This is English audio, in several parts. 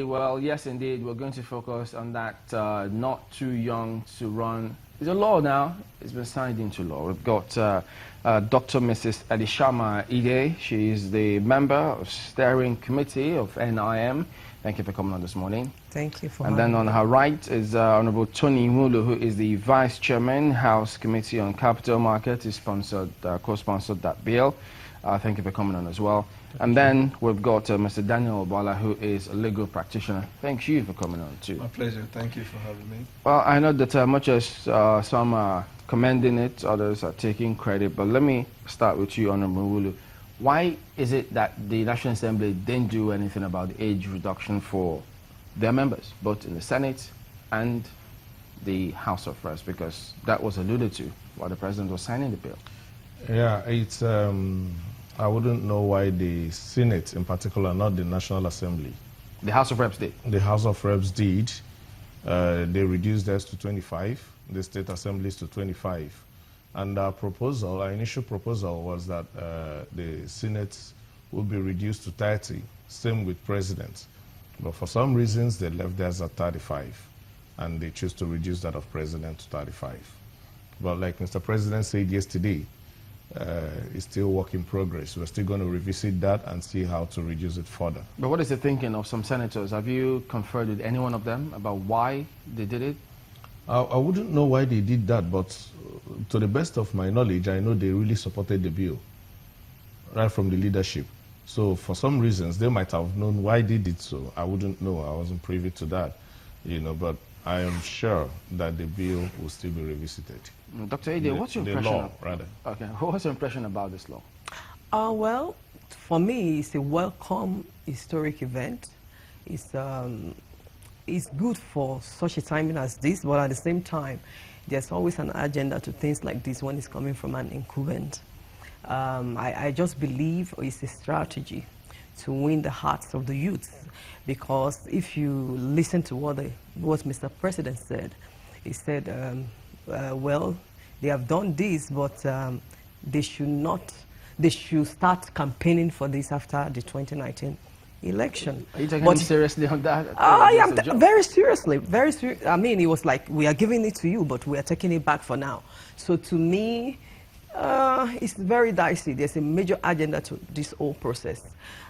Well, yes, indeed. We're going to focus on that not too young to run. It's a law now. It's been signed into law. We've got Dr. Mrs. Elishama Ide. She is the member of steering committee of NIM. Thank you for coming on this morning. Thank you for And having then on me. her right is Honorable Tony Mulu, who is the vice chairman, House Committee on Capital Market. He sponsored, co-sponsored that bill. Thank you for coming on as well. And then we've got Mr. Daniel Obala, who is a legal practitioner. Thank you for coming on too. My pleasure. Thank you for having me. Well, I know that much as some are commending it, others are taking credit. But let me start with you, Honorable Mulu. Why is it that the National Assembly didn't do anything about the age reduction for their members, both in the Senate and the House of Reps? Because that was alluded to while the President was signing the bill. Yeah, it's, I wouldn't know why the Senate in particular, not the National Assembly. The House of Reps did. The House of Reps did. They reduced theirs to 25, the state assemblies to 25. And our proposal, our initial proposal was that the Senate would be reduced to 30, same with President. But for some reasons, they left theirs at 35, and they chose to reduce that of President to 35. But like Mr. President said yesterday, it's still work in progress. We're still going to revisit that and see how to reduce it further. But what is the thinking of some senators? Have you conferred with any one of them about why they did it? I wouldn't know why they did that, but to the best of my knowledge, I know they really supported the bill, right from the leadership. So for some reasons, they might have known why they did so. I wouldn't know. I wasn't privy to that, you know, but I am sure that the bill will still be revisited. Dr. Ide, what's your impression? The law, rather. Okay, what's your impression about this law? Well, for me, it's a welcome historic event. It's good for such a timing as this, but at the same time, there's always an agenda to things like this when it's coming from an incumbent. I just believe it's a strategy to win the hearts of the youth, because if you listen to what Mr. President said, he said, well, they have done this, but they should start campaigning for this after the 2019 election. Are you taking him seriously on that? I am very seriously, very serious. I mean, it was like, we are giving it to you, but we are taking it back for now. So to me, it's very dicey. There's a major agenda to this whole process.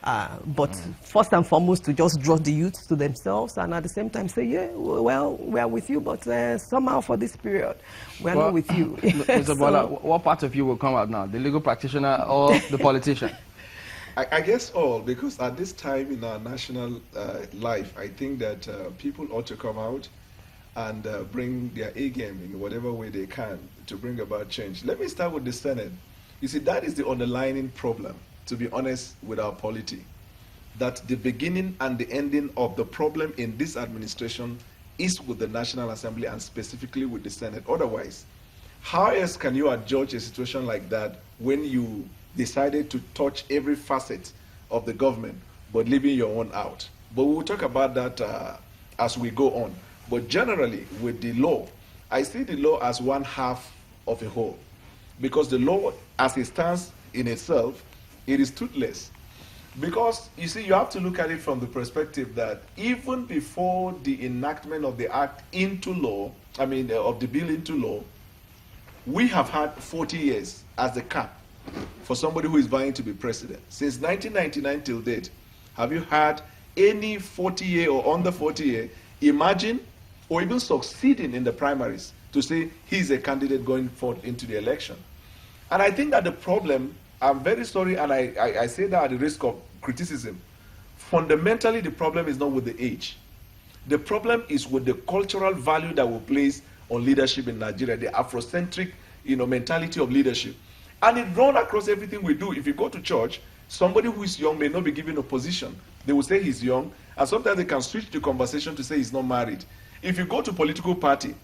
But first and foremost, to just draw the youth to themselves, and at the same time say, yeah, well, we are with you, but somehow for this period, we are not with you. Mr. Bola, what part of you will come out now? The legal practitioner or the politician? I guess all, because at this time in our national life, I think that people ought to come out and bring their A game in whatever way they can to bring about change. Let me start with the Senate. You see, that is the underlying problem, to be honest, with our polity. That the beginning and the ending of the problem in this administration is with the National Assembly and specifically with the Senate. Otherwise, how else can you adjudge a situation like that when you decided to touch every facet of the government but leaving your own out? But we'll talk about that as we go on. But generally, with the law, I see the law as one half of a whole. Because the law, as it stands in itself, it is toothless. Because, you see, you have to look at it from the perspective that even before the enactment of the act into law, of the bill into law, we have had 40 years as the cap for somebody who is vying to be president. Since 1999 till date, have you had any 40-year or under 40-year imagine or even succeeding in the primaries to say he's a candidate going forward into the election? And I think that the problem, I'm very sorry, and I say that at the risk of criticism, fundamentally the problem is not with the age. The problem is with the cultural value that we place on leadership in Nigeria, the Afrocentric mentality of leadership. And it runs across everything we do. If you go to church, somebody who is young may not be given a position. They will say he's young, and sometimes they can switch the conversation to say he's not married. If you go to political party,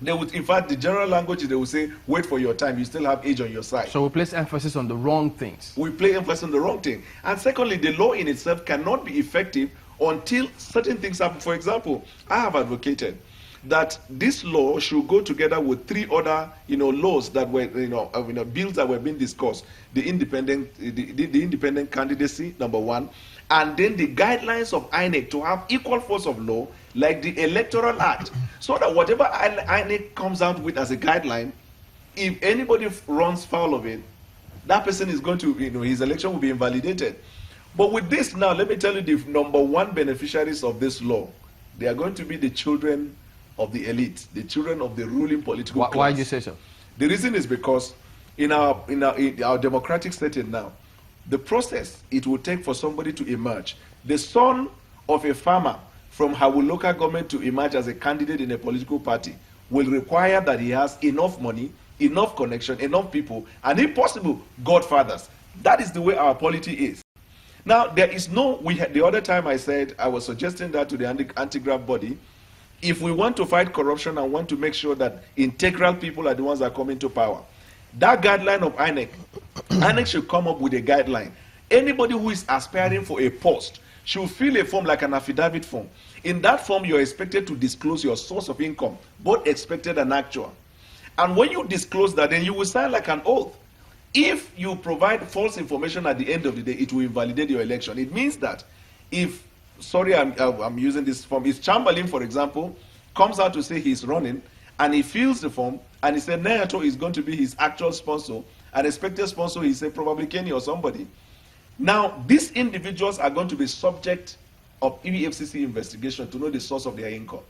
they would, in fact, the general language is they will say, wait for your time, you still have age on your side. So we place emphasis on the wrong things. We place emphasis on the wrong thing. And secondly, the law in itself cannot be effective until certain things happen. For example, I have advocated that this law should go together with 3 other, laws that were, bills that were being discussed. The independent candidacy, number 1, and then the guidelines of INEC to have equal force of law, like the Electoral Act, so that whatever INEC comes out with as a guideline, if anybody runs foul of it, that person is going to, his election will be invalidated. But with this now, let me tell you the number 1 beneficiaries of this law. They are going to be the children of the elite, the children of the ruling political class. Why do you say so? The reason is because in our democratic setting now, the process it will take for somebody to emerge, the son of a farmer from Hawu local government to emerge as a candidate in a political party, will require that he has enough money, enough connection, enough people, and if possible, godfathers. That is the way our polity is. Now, there is no, the other time I said, I was suggesting that to the anti-graft body, if we want to fight corruption and want to make sure that integral people are the ones that come into power, that guideline of INEC, INEC should come up with a guideline. Anybody who is aspiring for a post should fill a form like an affidavit form. In that form, you're expected to disclose your source of income, both expected and actual. And when you disclose that, then you will sign like an oath. If you provide false information at the end of the day, it will invalidate your election. It means that if, sorry, I'm using this form, if Chamberlain, for example, comes out to say he's running, and he fills the form, and he said Neato is going to be his actual sponsor, an expected sponsor, he said probably Kenny or somebody. Now, these individuals are going to be subject of EFCC investigation to know the source of their income.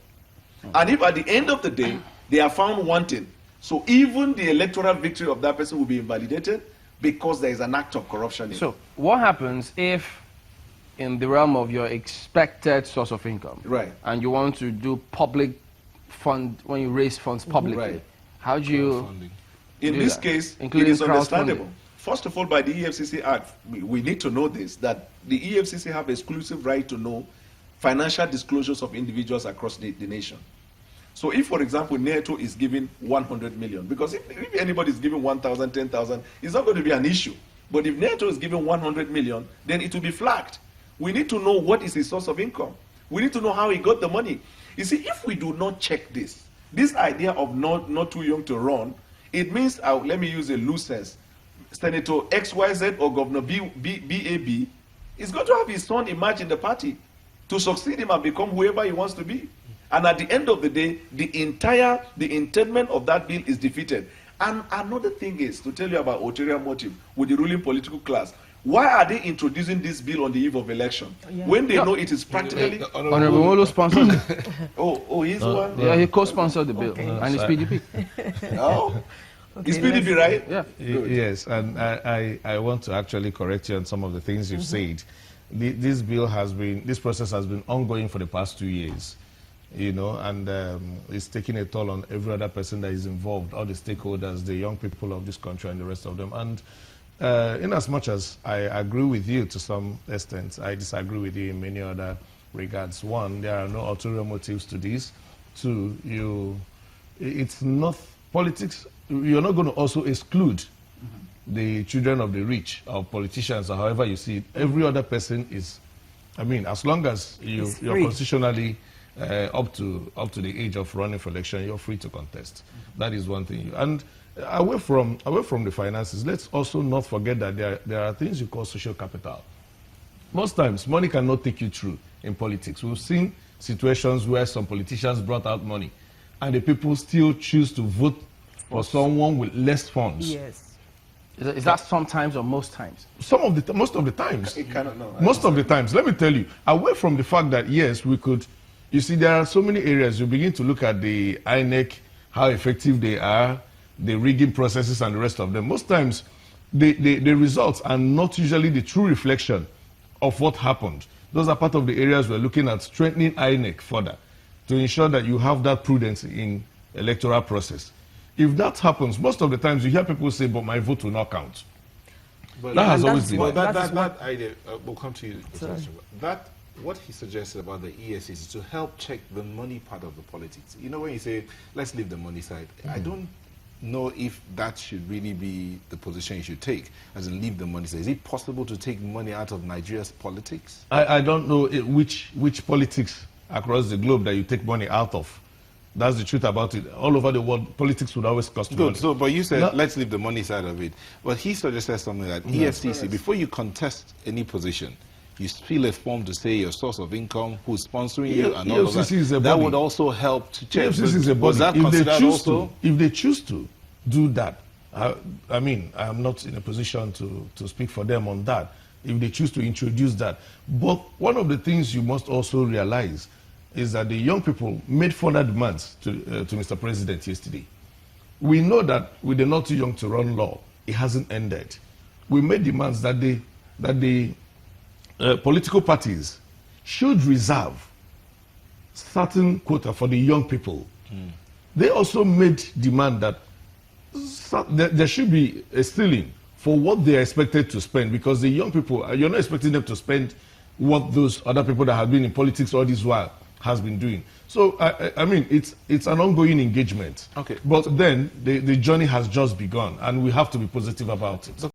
And if at the end of the day, they are found wanting, so even the electoral victory of that person will be invalidated because there is an act of corruption in it. So what happens if in the realm of your expected source of income, right, and you want to do public fund, when you raise funds publicly, right, how do you in this case, it is understandable. First of all, by the EFCC Act, we need to know this, that the EFCC have exclusive right to know financial disclosures of individuals across the nation. So if, for example, NATO is giving 100 million, because if anybody is giving 1,000, 10,000, it's not going to be an issue. But if NATO is giving 100 million, then it will be flagged. We need to know what is his source of income. We need to know how he got the money. You see, if we do not check this idea of not too young to run, it means, let me use a loose sense, Senator XYZ or Governor BAB is going to have his son emerge in the party to succeed him and become whoever he wants to be. And at the end of the day, the intendment of that bill is defeated. And another thing is, to tell you about ulterior motive with the ruling political class, why are they introducing this bill on the eve of election when they know it is practically... Honorable Molo sponsors it. Oh, he's one? Yeah, he co-sponsored the bill, and it's PDP. Oh, it's PDP, right? Yeah. Yes, and I want to actually correct you on some of the things you've said. This process has been ongoing for the past 2 years, and it's taking a toll on every other person that is involved, all the stakeholders, the young people of this country and the rest of them. And in as much as I agree with you to some extent, I disagree with you in many other regards. One, there are no ulterior motives to this. Two, it's not politics. You're not going to also exclude the children of the rich, or politicians, or however you see it. Every other person is, as long as you're constitutionally up to the age of running for election, you're free to contest. That is one thing. And away from the finances, let's also not forget that there are things you call social capital. Most times, money cannot take you through in politics. We've seen situations where some politicians brought out money, and the people still choose to vote for someone with less funds. Yes. Is that sometimes or most times? Most of the times. Most of the times. Let me tell you, away from the fact that, yes, we could, you see, there are so many areas. You begin to look at the INEC, how effective they are, the rigging processes and the rest of them. Most times, the results are not usually the true reflection of what happened. Those are part of the areas we're looking at strengthening INEC further to ensure that you have that prudence in electoral process. If that happens, most of the times you hear people say, but my vote will not count. But that has always been. Well, that idea, we'll come to you. What he suggested about the ESC is to help check the money part of the politics. When you say, let's leave the money side, I don't know if that should really be the position you should take, as in leave the money side. Is it possible to take money out of Nigeria's politics? I don't know which politics across the globe that you take money out of. That's the truth about it. All over the world, politics would always cost money. Good. So, but you said, let's leave the money side of it. But he suggested something like EFCC, before you contest any position, you fill a form to say your source of income, who's sponsoring you, and all of that. Is a body. That would also help to check. EFCC is a body. Was that considered also? If they choose to do that, I mean, I am not in a position to speak for them on that. If they choose to introduce that. But one of the things you must also realize is that the young people made further demands to Mr. President yesterday. We know that with the not too young to run law, it hasn't ended. We made demands that the political parties should reserve certain quota for the young people. They also made demand that there should be a ceiling for what they are expected to spend, because the young people, you're not expecting them to spend what those other people that have been in politics all this while has been doing. So, I mean, it's an ongoing engagement. Okay. But then the journey has just begun, and we have to be positive about it.